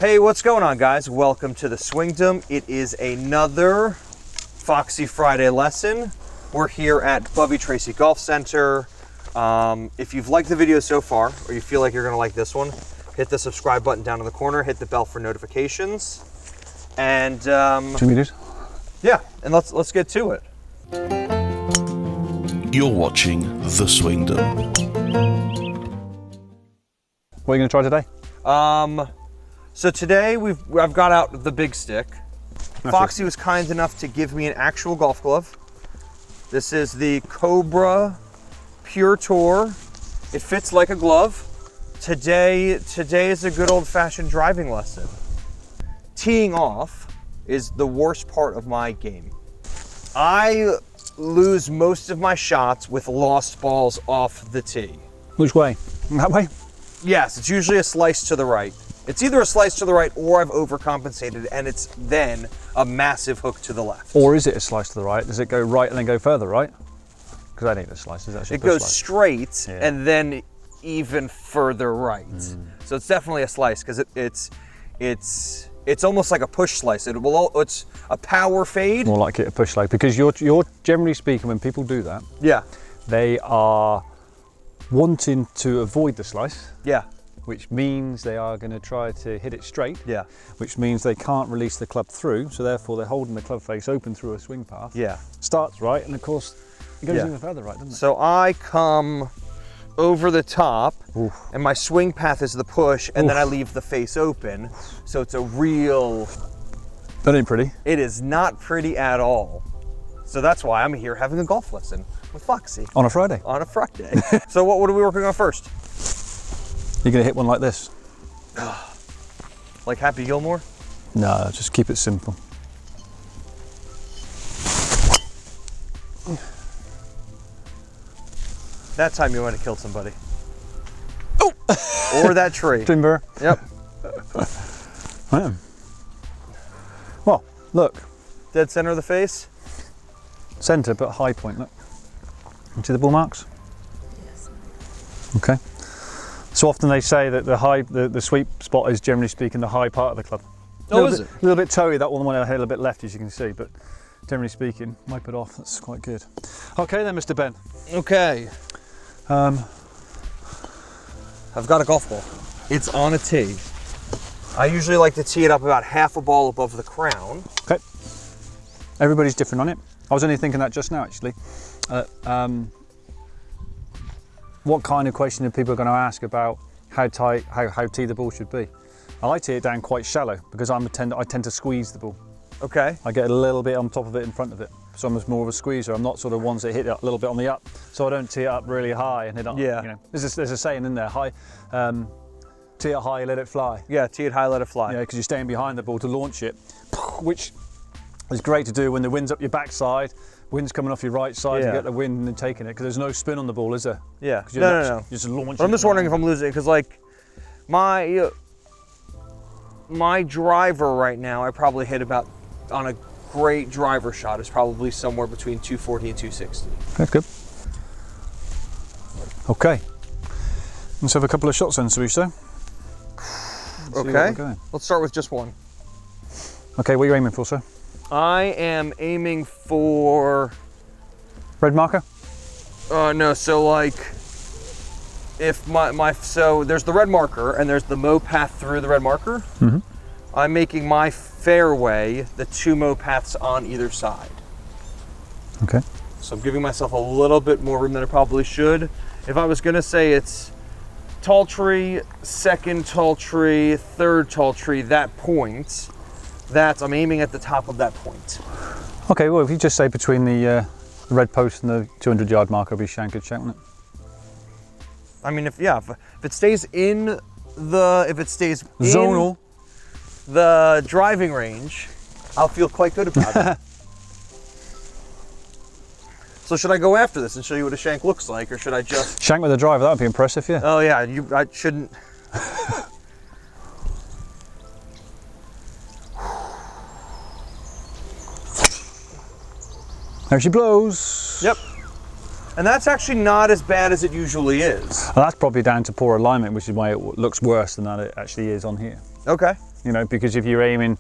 Hey, what's going on, guys? Welcome to the Swingdom. It is another Foxy Friday lesson. We're here at Bovey Tracy Golf Center. If you've liked the video so far, or you feel like you're gonna like this one, hit the subscribe button down in the corner, hit the bell for notifications, and yeah, and let's get to it. You're watching The Swingdom. What are you going to try today? So today I've got out the big stick. Foxy was kind enough to give me an actual golf glove. This is the Cobra Pure Tour. It fits like a glove. Today is a good old-fashioned driving lesson. Teeing off is the worst part of my game. I lose most of my shots with lost balls off the tee. Which way? That way? Yes, it's usually a slice to the right. It's either a slice to the right or I've overcompensated and it's then a massive hook to the left. Or is it a slice to the right? Does it go right and then go further right? Because I think the slice is actually it goes slice. Straight and then even further right. So it's definitely a slice because it's almost like a push slice. It's a power fade. More like it a push slice because you're generally speaking when people do that, they are wanting to avoid the slice. Which means they are going to try to hit it straight. Which means they can't release the club through, so therefore they're holding the club face open through a swing path. Starts right, and of course it goes even further right, doesn't it? So I come over the top, and my swing path is the push, and then I leave the face open. So it's a real... That ain't pretty. It is not pretty at all. So that's why I'm here having a golf lesson with Foxy. On a Friday. On a Friday. So what are we working on first? You're going to hit one like this? Like Happy Gilmore? No, just keep it simple. That time you want to kill somebody. Oh! Or that tree. Timber. Yep. Well, look. Dead center of the face? Center, but high point, look. You see the ball marks? Yes. Okay. So often they say that the sweep spot is generally speaking the high part of the club. Oh, is it? A little bit toey, that one I hit a little bit left as you can see, but generally speaking, wipe it off, that's quite good. Okay then, Mr. Ben. Okay. I've got a golf ball. It's on a tee. I usually like to tee it up about half a ball above the crown. Okay. Everybody's different on it. I was only thinking that just now actually. What kind of question are people going to ask about how tight, how tee the ball should be? I like to tee it down quite shallow because I tend to squeeze the ball. Okay. I get a little bit on top of it in front of it. So I'm more of a squeezer. I'm not sort of ones that hit it a little bit on the up. So I don't tee it up really high and hit on, you know. There's a saying in there, tee it high, let it fly. Yeah, tee it high, let it fly. Yeah, because you're staying behind the ball to launch it, which is great to do when the wind's up your backside. Wind's coming off your right side, you get the wind and then taking it, because there's no spin on the ball, is there? Yeah. No. You're just launching. But I'm just wondering if I'm losing it, because like my driver right now, I probably hit about, on a great driver shot, is probably somewhere between 240 and 260. Okay, good. Okay. Let's have a couple of shots then, shall we say? Okay. Let's start with just one. Okay, what are you aiming for, sir? I am aiming for... Red marker? No, so like, if so there's the red marker and there's the mow path through the red marker. I'm making my fairway the two mow paths on either side. Okay. So I'm giving myself a little bit more room than I probably should. If I was gonna say it's tall tree, second tall tree, third tall tree, that point, I'm aiming at the top of that point. Okay, well if you just say between the red post and the 200-yard marker, it'll be good shout, won't it? I mean, if it stays in the, zonal, the driving range, I'll feel quite good about it. So should I go after this and show you what a shank looks like, or should I just... Shank with a driver, that would be impressive, yeah. Oh yeah, I shouldn't... There she blows. Yep. And that's actually not as bad as it usually is. Well, that's probably down to poor alignment, which is why it looks worse than that it actually is on here. Okay. You know, because if you're aiming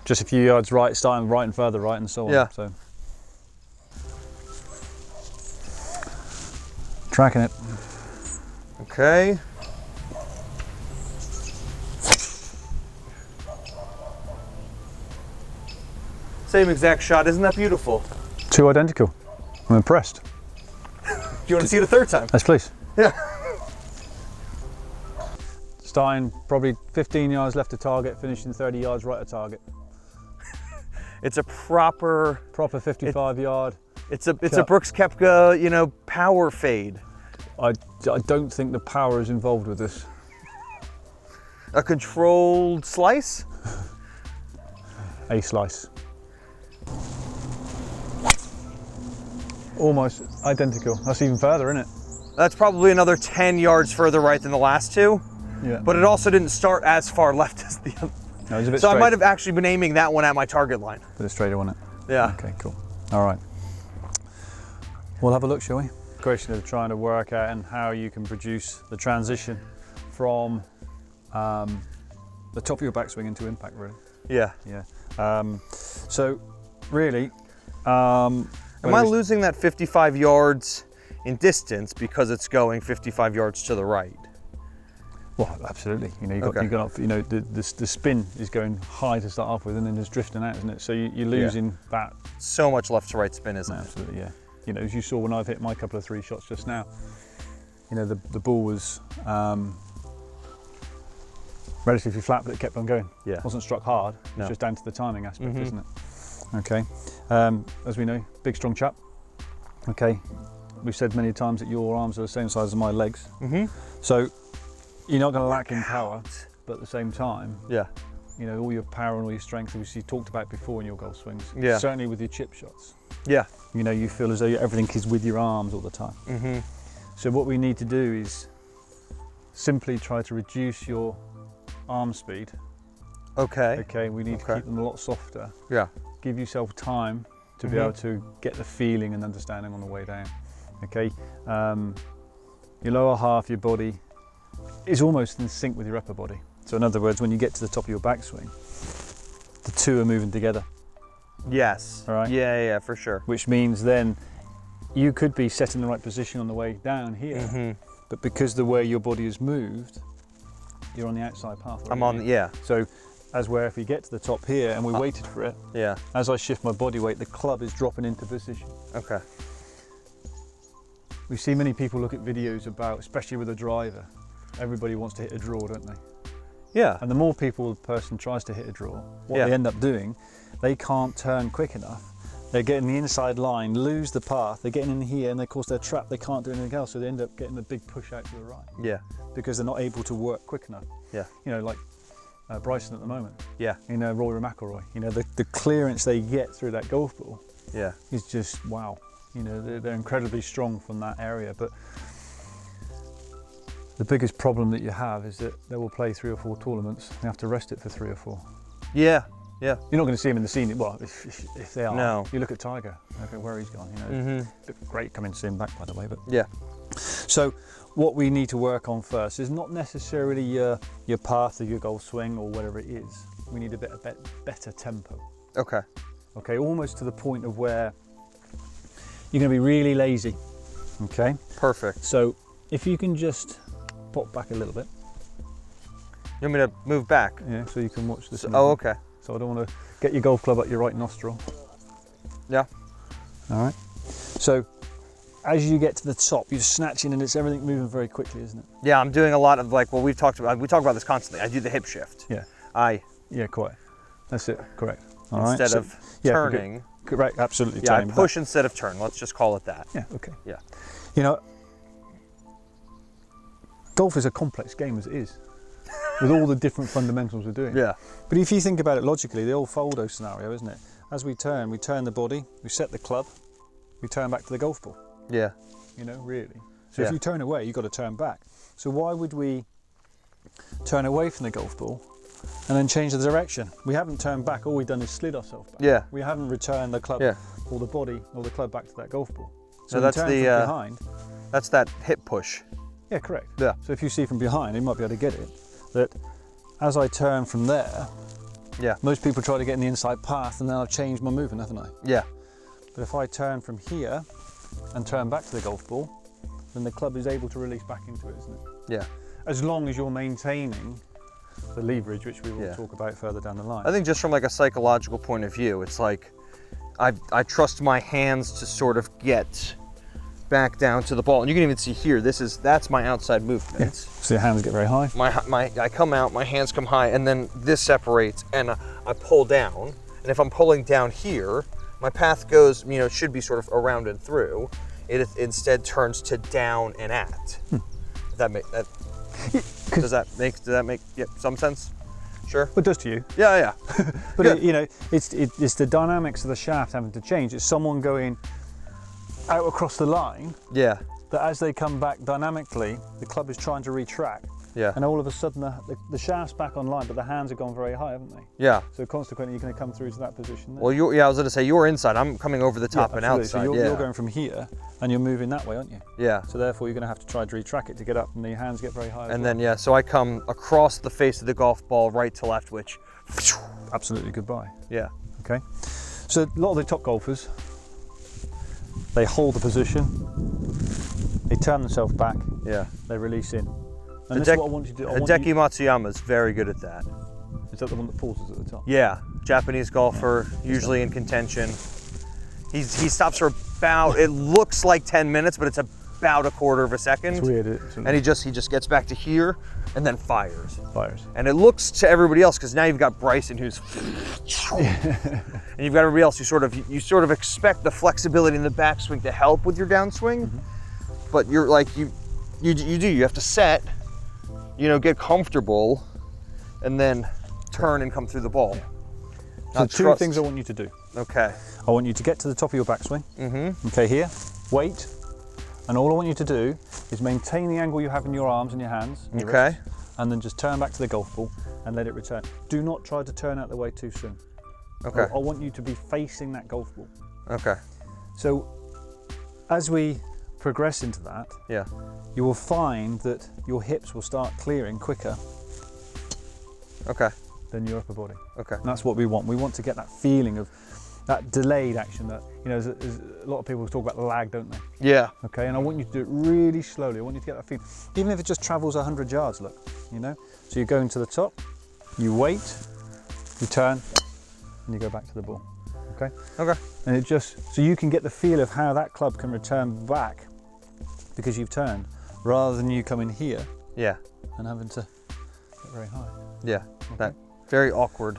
just a few yards right, starting right and further right, and so on. Yeah. So tracking it. Okay. Same exact shot. Isn't that beautiful? Two identical. I'm impressed. Do you want to see it a third time? Yes, please. Yeah. Starting probably 15 yards left of target, finishing 30 yards right of target. It's a proper 55 yard. It's a Brooks Koepka, you know, power fade. I don't think the power is involved with this. A controlled slice? A slice. Almost identical. That's even further, isn't it? That's probably another 10 yards further right than the last two. Yeah. But it also didn't start as far left as the other. No, it was a bit so straight. I might have actually been aiming that one at my target line. Bit straighter, wasn't it? Yeah. Okay, cool. All right. We'll have a look, shall we? Question of trying to work out and how you can produce the transition from the top of your backswing into impact, really. Yeah. Yeah. So, really, am I losing that 55 yards in distance because it's going 55 yards to the right? Well, absolutely. You know, the spin is going high to start off with, and then just drifting out, isn't it? So you're losing that. So much left to right spin, isn't it? Absolutely, yeah. You know, as you saw when I've hit my couple of 3 shots just now, you know, the ball was relatively flat, but it kept on going. Yeah. It wasn't struck hard. No. It's just down to the timing aspect, isn't it? Okay. As we know, big strong chap. Okay. We've said many times that your arms are the same size as my legs. So you're not going to lack in power, but at the same time, you know, all your power and all your strength, which you talked about before in your golf swings. Yeah. Certainly with your chip shots. Yeah. You know, you feel as though everything is with your arms all the time. So what we need to do is simply try to reduce your arm speed. Okay. Okay, we need to keep them a lot softer. Yeah. Give yourself time to be able to get the feeling and understanding on the way down. Okay, your lower half, your body, is almost in sync with your upper body. So in other words, when you get to the top of your backswing, the two are moving together. Yes. All right. Yeah, for sure. Which means then you could be set in the right position on the way down here, but because the way your body is moved, you're on the outside path. I'm on, So as where if we get to the top here and we waited for it, as I shift my body weight, the club is dropping into position. Okay. We see many people look at videos about, especially with a driver, everybody wants to hit a draw, don't they? Yeah. And the more people a person tries to hit a draw, what they end up doing, they can't turn quick enough. They're getting the inside line, lose the path, they're getting in here, and of course they're trapped, they can't do anything else, so they end up getting a big push out to the right. Yeah. Because they're not able to work quick enough. Yeah. You know, like Bryson at the moment. Yeah. You know, Rory McIlroy. You know, the clearance they get through that golf ball is just wow. You know, they're incredibly strong from that area, but the biggest problem that you have is that they will play 3 or 4 tournaments, they have to rest it for 3 or 4. Yeah, yeah. You're not going to see him in the scene, well, if they are. No. You look at Tiger, okay, where he's gone, you know. Great coming to see him back, by the way, but. Yeah. So what we need to work on first is not necessarily your path or your golf swing or whatever it is. We need a bit better tempo. Okay. Okay, almost to the point of where you're going to be really lazy. Okay. Perfect. So if you can just pop back a little bit. You want me to move back? Yeah, so you can watch this. Oh, okay. So I don't want to get your golf club up your right nostril. Yeah. All right. So as you get to the top, you're snatching and it's everything moving very quickly, isn't it? Yeah, I'm doing a lot of like what we've talked about. We talk about this constantly. I do the hip shift. Yeah. Yeah, quite. That's it. Correct. All instead of turning. Correct. Absolutely. Yeah, I push instead of turn. Let's just call it that. Yeah. Okay. Yeah. You know, golf is a complex game as it is, with all the different fundamentals we're doing. Yeah. But if you think about it logically, the old Foldo scenario, isn't it? As we turn the body, we set the club, we turn back to the golf ball. Yeah. You know, really. So if you turn away, you've got to turn back. So why would we turn away from the golf ball and then change the direction? We haven't turned back, all we've done is slid ourselves back. Yeah. We haven't returned the club or the body or the club back to that golf ball. So that's from the behind. That's that hip push. Yeah, correct. Yeah. So if you see from behind, you might be able to get it, that as I turn from there, Yeah. most people try to get in the inside path and then I've changed my movement, haven't I? Yeah. But if I turn from here and turn back to the golf ball, then the club is able to release back into it, isn't it? Yeah. As long as you're maintaining the leverage, which we will talk about further down the line. I think just from like a psychological point of view, it's like I trust my hands to sort of get back down to the ball. And you can even see here, that's my outside movement. Yeah. So your hands get very high. I come out, my hands come high, and then this separates, and I pull down. And if I'm pulling down here, my path goes, you know, it should be sort of around and through. It instead turns to down and at. Does that make that? Does that make some sense? Sure. It does to you. Yeah. But you know, it's the dynamics of the shaft having to change. It's someone going out across the line. Yeah. That as they come back dynamically, the club is trying to retract. Yeah. And all of a sudden, the shaft's back online, but the hands have gone very high, haven't they? Yeah. So consequently, you're going to come through to that position there. Well, I was going to say you're inside. I'm coming over the top and outside. So you're going from here, and you're moving that way, aren't you? Yeah. So therefore, you're going to have to try to retrack it to get up, and your hands get very high. And then so I come across the face of the golf ball, right to left, which. Absolutely goodbye. Yeah. Okay. So a lot of the top golfers, they hold the position, they turn themselves back, Yeah. they release in. And this is what I want you to do. Hideki Matsuyama is very good at that. Is that the one that pauses at the top? Yeah, Japanese golfer, usually in contention. He stops for about, it looks like 10 minutes, but it's about a quarter of a second. It's weird, isn't it? And he just gets back to here and then fires. Fires. And it looks to everybody else, because now you've got Bryson who's, and you've got everybody else who you sort of expect the flexibility in the backswing to help with your downswing, but you're like, you have to set, get comfortable, and then turn and come through the ball. So two things I want you to do. Okay. I want you to get to the top of your backswing. Okay, here, wait, and all I want you to do is maintain the angle you have in your arms and your hands, and your wrists, and then just turn back to the golf ball and let it return. Do not try to turn out the way too soon. Okay. I want you to be facing that golf ball. Okay. So as we progress into that, you will find that your hips will start clearing quicker than your upper body. Okay. And that's what we want. We want to get that feeling of that delayed action that, there's a lot of people talk about lag, don't they? Yeah. Okay, and I want you to do it really slowly. I want you to get that feeling. Even if it just travels 100 yards, look, So you're going to the top, you wait, you turn, and you go back to the ball, okay? Okay. And so you can get the feel of how that club can return back because you've turned, rather than you coming here and having to get very high. Yeah, that very awkward.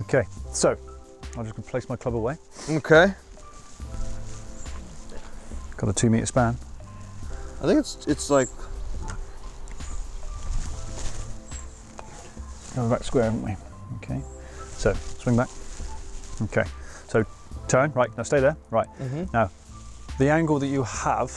Okay, so I'm just going to place my club away. Okay. Got a 2 meter span. I think it's like. Going back square, haven't we? Okay. So swing back. Okay. So turn. Right. Now stay there. Right. Now the angle that you have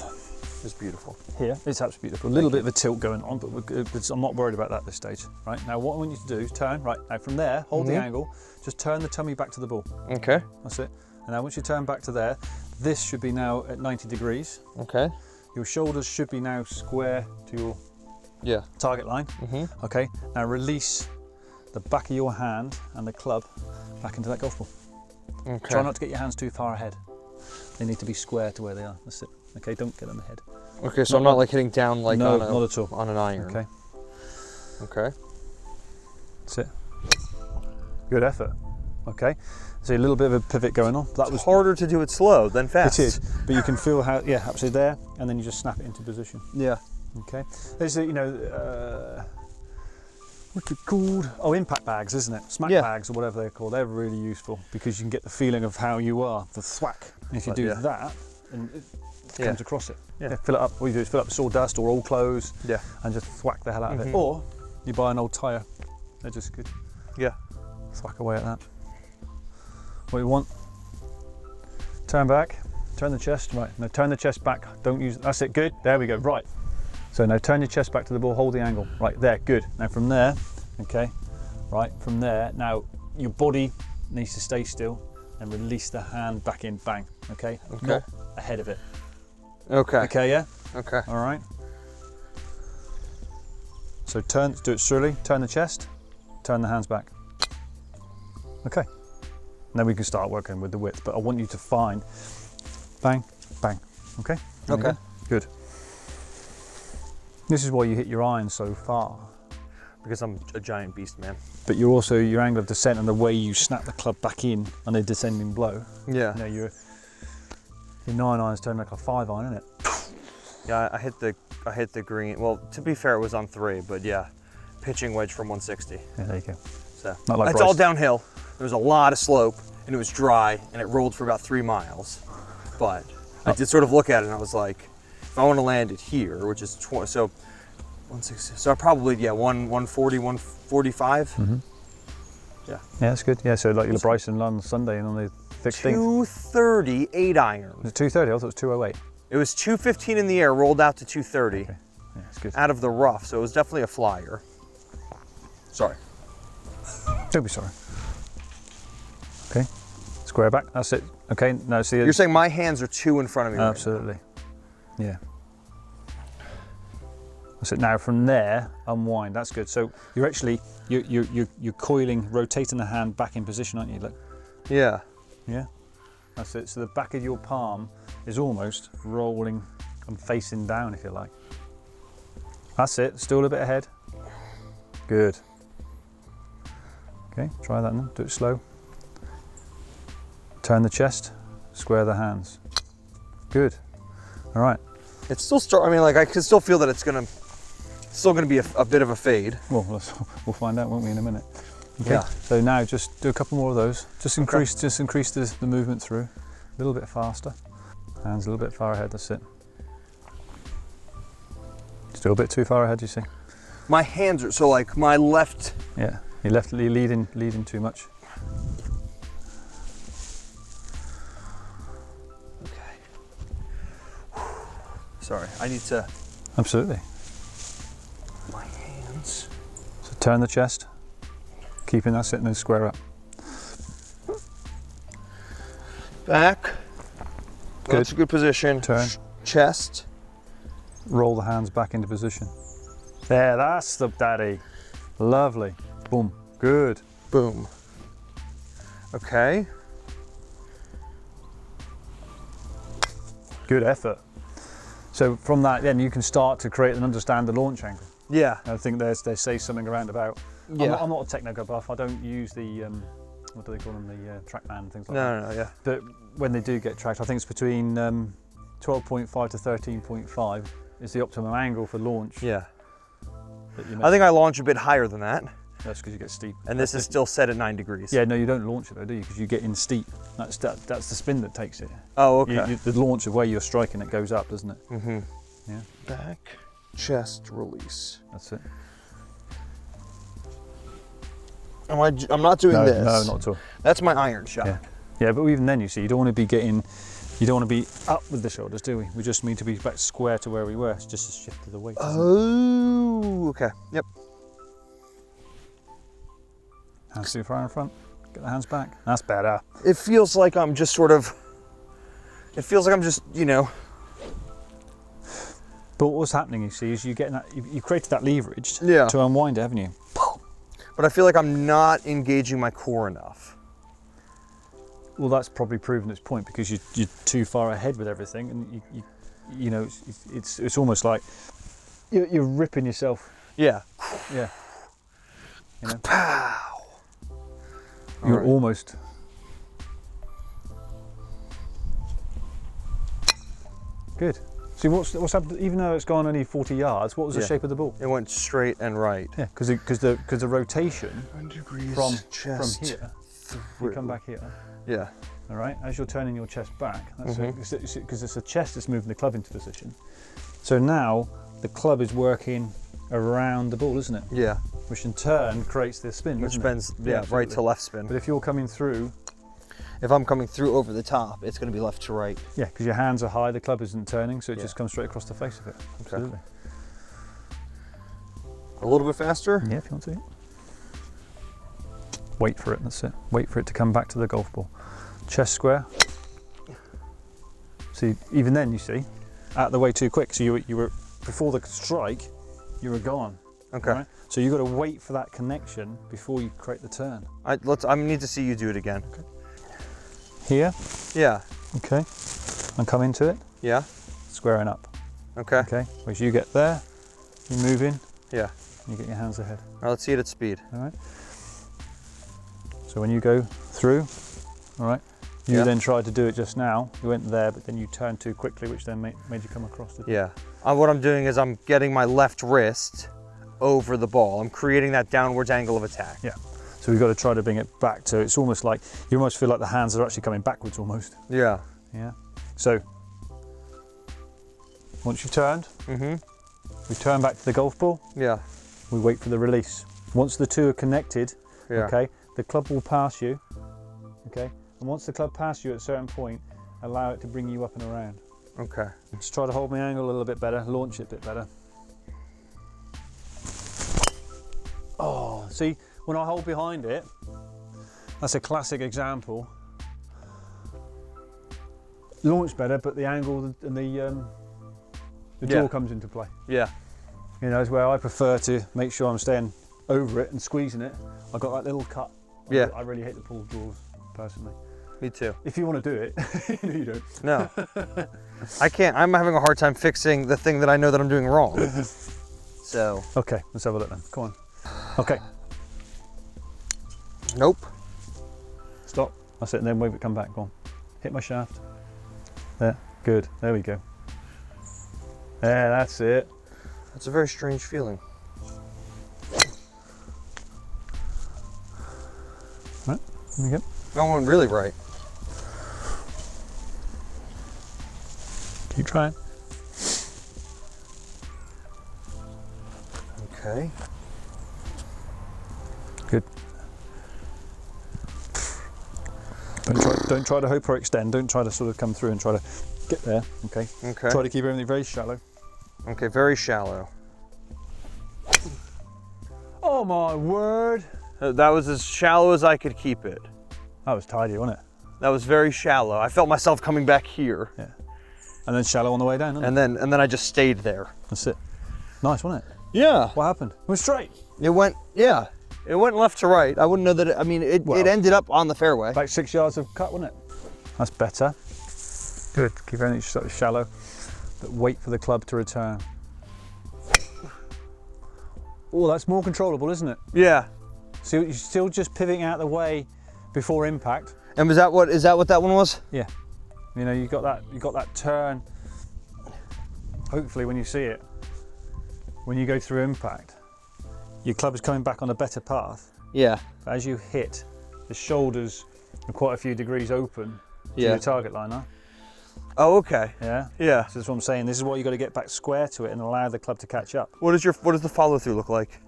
is beautiful. Here, it's absolutely beautiful. A little bit of a tilt going on, but I'm not worried about that at this stage. Right. Now what I want you to do is turn. Right. Now from there, hold the angle. Just turn the tummy back to the ball. Okay. That's it. And now once you turn back to there, this should be now at 90 degrees. Okay. Your shoulders should be now square to your target line. Okay. Now release the back of your hand and the club back into that golf ball. Okay. Try not to get your hands too far ahead. They need to be square to where they are. That's it. Okay. Don't get them ahead. Okay. So I'm not like hitting down like not at all on an iron. Okay. Okay. That's it. Good effort. Okay. So a little bit of a pivot going on. That was harder to do it slow than fast. It is, but you can feel how, absolutely there, and then you just snap it into position. Yeah. Okay. There's what's it called? Oh, impact bags, isn't it? Smack bags or whatever they're called. They're really useful because you can get the feeling of how you are, the thwack. And if you do that, and it comes across it. Yeah. Fill it up. All you do is fill up with sawdust or old clothes. Yeah. And just thwack the hell out of it. Or you buy an old tyre. They're just good. Yeah. Thwack away at that. What you want? Turn back. Turn the chest. Right. Now turn the chest back. Don't use. That's it. Good. There we go. Right. So now turn your chest back to the ball. Hold the angle. Right there. Good. Now from there. Okay. Right. From there. Now your body needs to stay still and release the hand back in. Bang. Okay. Not ahead of it. Okay. Okay. Yeah. Okay. All right. So do it slowly. Turn the chest. turn the hands back. Okay. Then we can start working with the width, but I want you to find bang, bang. Okay? Okay. Good. This is why you hit your iron so far. Because I'm a giant beast, man. But you're also, your angle of descent and the way you snap the club back in on a descending blow. Yeah. You know, your 9 iron's turning like a 5 iron, isn't it? Yeah, I hit the green. Well, to be fair, it was on 3, but yeah, pitching wedge from 160. Yeah, there you go. So Not like it's Bryce. all downhill. There was a lot of slope, and it was dry, and it rolled for about 3 miles. But I did sort of look at it, and I was like, if I want to land it here, which is 20, so 160. So I probably 140, 145. Mm-hmm. Yeah. Yeah, that's good. Yeah, so like your Bryson on Sunday and on the 16th. 230 8 iron. Was it 230? I thought it was 208. It was 215 in the air, rolled out to 230 Okay. Yeah, that's good. out of the rough. So it was definitely a flyer. Sorry. Don't be sorry. Okay, square back, that's it. Okay, now see. You're saying my hands are 2 in front of me right now. Absolutely. Yeah. That's it. Now from there, unwind. That's good. So you're actually you're coiling, rotating the hand back in position, aren't you? Look. Yeah. Yeah. That's it. So the back of your palm is almost rolling and facing down, if you like. That's it. Still a bit ahead. Good. Okay, try that then. Do it slow. Turn the chest. Square the hands. Good. All right. It's still I mean, like I can still feel that it's still gonna be a bit of a fade. Well, we'll find out, won't we, in a minute? Okay. Yeah. So now just do a couple more of those. Just increase the movement through. A little bit faster. Hands a little bit far ahead. That's it. Still a bit too far ahead, you see? My hands are so like my left. Yeah. You're leading too much. Okay. Sorry, I need to. Absolutely. My hands. So turn the chest. Keeping that sitting and square up. Back. Good. That's a good position. Turn. Chest. Roll the hands back into position. There, that's the daddy. Lovely. Boom. Good. Boom. Okay. Good effort. So from that, then you can start to create and understand the launch angle. Yeah. I think they say something around about. Yeah. I'm not a technical buff. I don't use the what do they call them, the TrackMan and things like that. No, yeah. But when they do get tracked, I think it's between 12.5 to 13.5 is the optimum angle for launch. Yeah. That you I think I launch a bit higher than that. That's because you get steep. And this is still set at 9 degrees. Yeah, no, you don't launch it though, do you? Because you get in steep. That's the spin that takes it. Oh, okay. The launch of where you're striking it goes up, doesn't it? Mm-hmm. Yeah. Back, chest, release. That's it. I'm not doing No, this. no, not at all. That's my iron shot. Yeah. Yeah, but even then, you see, you don't want to be up with the shoulders, do we? We just need to be back square to where we were. It's just a shift of the weight. Oh, okay. Yep. Hands too far in front. Get the hands back. That's better. It feels like I'm just you know. But what's happening, you see, is you created that leverage Yeah. to unwind it, haven't you? But I feel like I'm not engaging my core enough. Well, that's probably proven its point because you're too far ahead with everything, and you know it's almost like you're ripping yourself. Yeah. Yeah. You know, Pow. you're Alright. almost. Good. See what's happened? Even though it's gone only 40 yards, what was the Yeah. shape of the ball? It went straight and right. Yeah, because the rotation 9 degrees. from chest. here, you through. come back here. Yeah. All right, as you're turning your chest back, that's Mhm. because it's the chest that's moving the club into position. So now the club is working around the ball, isn't it? Yeah. Which in turn creates the spin, Which doesn't it? bends, yeah, right absolutely. to left spin. But if you're coming through, If I'm coming through over the top, it's going to be left to right. yeah, because your hands are high, the club isn't turning, so it Yeah. just comes straight across the face of it. Absolutely. A little bit faster. Yeah, if you want to. Wait for it, that's it. Wait for it to come back to the golf ball. Chest square. See, even then, you see, out of the way too quick. So you were before the strike, you were gone. Okay. Right? So you've got to wait for that connection before you create the turn. I need to see you do it again. Okay. Here. Yeah. Okay. And come into it. Yeah. Squaring up. Okay. Okay. As you get there, you move in. Yeah. You get your hands ahead. All right, let's see it at speed. All right. So when you go through, all right, you then tried to do it just now. You went there, but then you turned too quickly, which then made you come across the. Yeah. What I'm doing is I'm getting my left wrist over the ball. I'm creating that downwards angle of attack. Yeah. So we've got to try to bring it back to. It's almost like you almost feel like the hands are actually coming backwards almost. Yeah. Yeah. So once you've turned, we turn back to the golf ball. Yeah. We wait for the release. Once the two are connected, Yeah. okay, the club will pass you. Okay. And once the club passes you at a certain point, allow it to bring you up and around. Okay. Just try to hold my angle a little bit better, launch it a bit better. Oh, see, when I hold behind it, that's a classic example. Launch better, but the angle and the jaw comes into play. Yeah. You know, it's where I prefer to make sure I'm staying over it and squeezing it. I've got that little cut. Yeah. I really hate the pull draws, personally. Me too. If you want to do it, you don't. No. I can't. I'm having a hard time fixing the thing that I know that I'm doing wrong. So. Okay, let's have a look then. Come on. Okay. Nope. Stop. That's it, and then wave it, come back. Go on. Hit my shaft. There. Good. There we go. There, that's it. That's a very strange feeling. Right. There we go. That one really right. Keep trying. Okay. Good. Don't try to hope or extend. Don't try to sort of come through and try to get there. Okay. Okay. Try to keep everything very shallow. Okay, very shallow. Oh my word! That was as shallow as I could keep it. That was tidy, wasn't it? That was very shallow. I felt myself coming back here. Yeah. And then shallow on the way down, didn't it? And then I just stayed there. That's it. Nice, wasn't it? Yeah. What happened? It went straight. It went left to right. I wouldn't know that. It ended up on the fairway. About 6 yards of cut, wasn't it? That's better. Good. Keep everything sort of shallow, but wait for the club to return. Oh, that's more controllable, isn't it? Yeah. So you're still just pivoting out of the way before impact. And is that what that one was? Yeah. You know, you got that turn. Hopefully when you see it, when you go through impact, your club is coming back on a better path. Yeah. But as you hit, the shoulders are quite a few degrees open to your target line, huh? Oh, okay. Yeah. Yeah. So that's what I'm saying. This is what you got to get back square to it and allow the club to catch up. What does the follow through look like?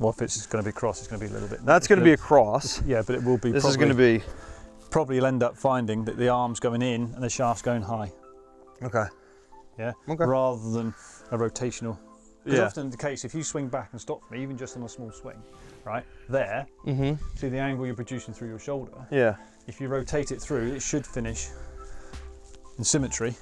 Well, if it's going to be cross, it's going to be a little bit. That's going to be a cross. Yeah, but it will be. This is going to be. Probably you'll end up finding that the arm's going in and the shaft's going high. Okay. Yeah. Okay. Rather than a rotational. Because Yeah. often the case, if you swing back and stop me, even just on a small swing, right there, Mm-hmm. see the angle you're producing through your shoulder. Yeah. If you rotate it through, it should finish in symmetry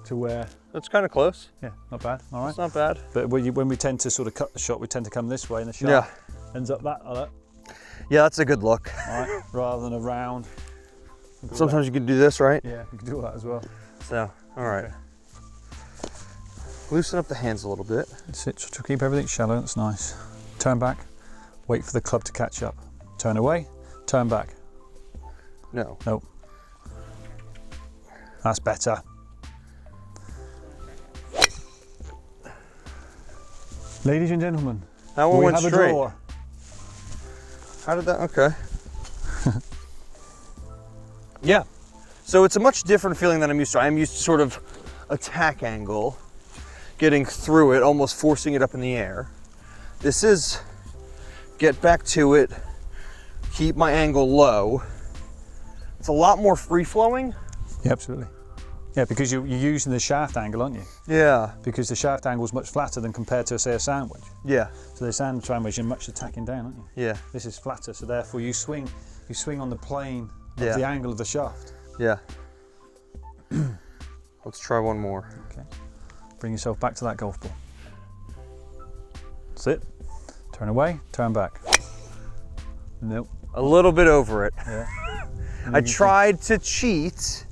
to where. That's kind of close. Yeah, not bad. All right. It's not bad. But when we tend to sort of cut the shot, we tend to come this way, and the shaft ends up that. Yeah, that's a good look. All right, rather than around. Sometimes you can do this, right? Yeah, you can do all that as well. So, all right. Okay. Loosen up the hands a little bit. That's it. To keep everything shallow. That's nice. Turn back. Wait for the club to catch up. Turn away. Turn back. No. Nope. That's better. Ladies and gentlemen, That one we went have straight. a draw. How did that? Okay. Yeah. So it's a much different feeling than I'm used to. I'm used to sort of attack angle, getting through it, almost forcing it up in the air. This is get back to it, keep my angle low. It's a lot more free flowing. Yeah, absolutely. Yeah, because you're using the shaft angle, aren't you? Yeah. Because the shaft angle is much flatter than compared to, say, a sandwich. Yeah. So the sandwich, you're much attacking down, aren't you? Yeah. This is flatter, so therefore you swing on the plane of Yeah. the angle of the shaft. Yeah. Let's try one more. Okay. Bring yourself back to that golf ball. That's it. Turn away, turn back. Nope. A little bit over it. Yeah. I tried to cheat,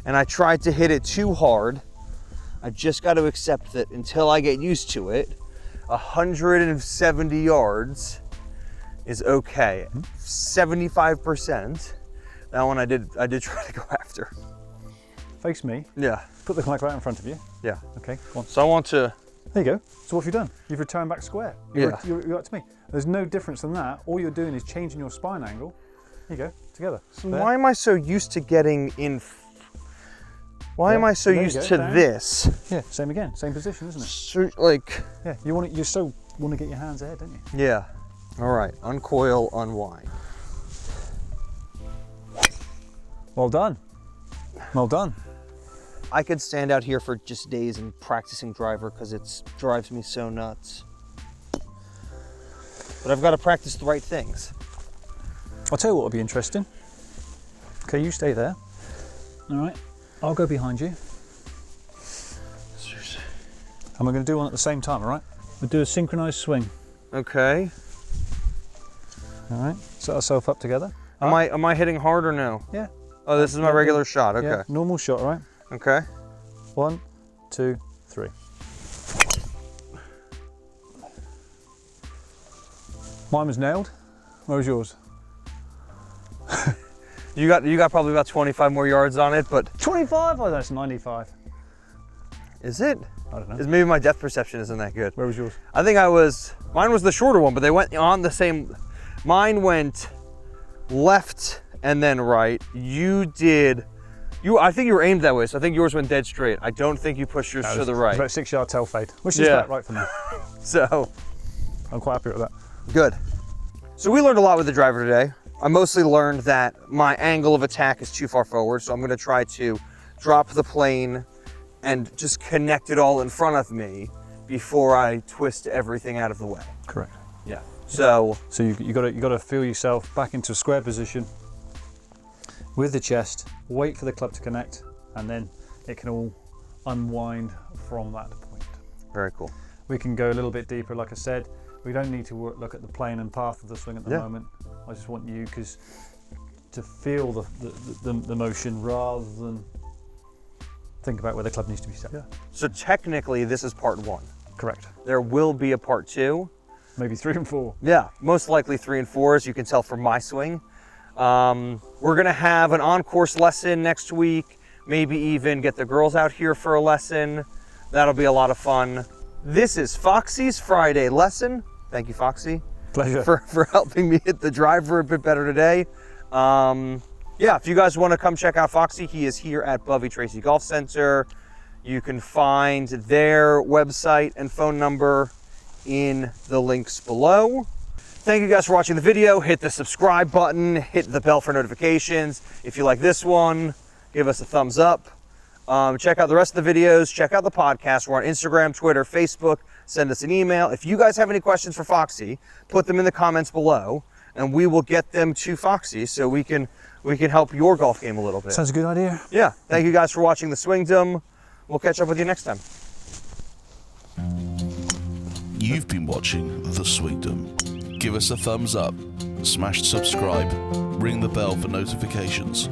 and I tried to hit it too hard. I just got to accept that until I get used to it, 170 yards is okay. 75%, that one I did try to go after. Face me. Yeah. Put the mic right in front of you. Yeah. Okay, go on. So I want to... There you go. So what have you done? You've returned back square. Yeah. You're up to me. There's no difference than that. All you're doing is changing your spine angle. There you go, together. So why am I so used to getting in... Why Yeah, am I so there you used go, to down. this? Yeah, same again, same position, isn't it? So, like... Yeah, you so want to get your hands ahead, don't you? Yeah. All right, uncoil, unwind. Well done. Well done. I could stand out here for just days and practicing driver because it drives me so nuts. But I've got to practice the right things. I'll tell you what would be interesting. Okay, you stay there. All right, I'll go behind you. And we're going to do one at the same time, all right? We'll do a synchronized swing. Okay. All right, set ourselves up together. Am I hitting hard or no? Yeah. Oh, this is my regular shot. Okay. Yeah, normal shot, all right? Okay. 1, 2, 3. Mine was nailed. Where was yours? You got probably about 25 more yards on it, but 25? Oh, that's 95. is it? I don't know. Is maybe my depth perception isn't that good. Where was yours? I think mine was the shorter one, but they went on the same. Mine went left and then right. I think you were aimed that way, so I think yours went dead straight. I don't think you pushed yours to the right. About 6 yard tail fade, which is about right for me. So, I'm quite happy with that. good. So we learned a lot with the driver today. I mostly learned that my angle of attack is too far forward, so I'm gonna try to drop the plane and just connect it all in front of me before I twist everything out of the way. Correct. Yeah. So you got to feel yourself back into a square position with the chest. Wait for the club to connect, and then it can all unwind from that point. very cool. We can go a little bit deeper, like I said. We don't need to look at the plane and path of the swing at the moment. I just want you to feel the motion rather than think about where the club needs to be set. Yeah. So technically, this is part 1. Correct. There will be a part 2. Maybe 3 and 4. Yeah, most likely 3 and 4, as you can tell from my swing. We're gonna have an on-course lesson next week. Maybe even get the girls out here for a lesson. That'll be a lot of fun. This is Foxy's Friday lesson. Thank you, Foxy. Pleasure. For helping me hit the driver a bit better today. Yeah, if you guys want to come check out Foxy, he is here at Bovey Tracy Golf Center. You can find their website and phone number in the links below. Thank you guys for watching the video. Hit the subscribe button, hit the bell for notifications. If you like this one, give us a thumbs up. Check out the rest of the videos, check out the podcast. We're on Instagram, Twitter, Facebook. Send us an email. If you guys have any questions for Foxy, put them in the comments below and we will get them to Foxy so we can help your golf game a little bit. Sounds a good idea. Yeah. Thank you guys for watching the Swingdom. We'll catch up with you next time. You've been watching The Swingdom. Give us a thumbs up, smash subscribe, ring the bell for notifications.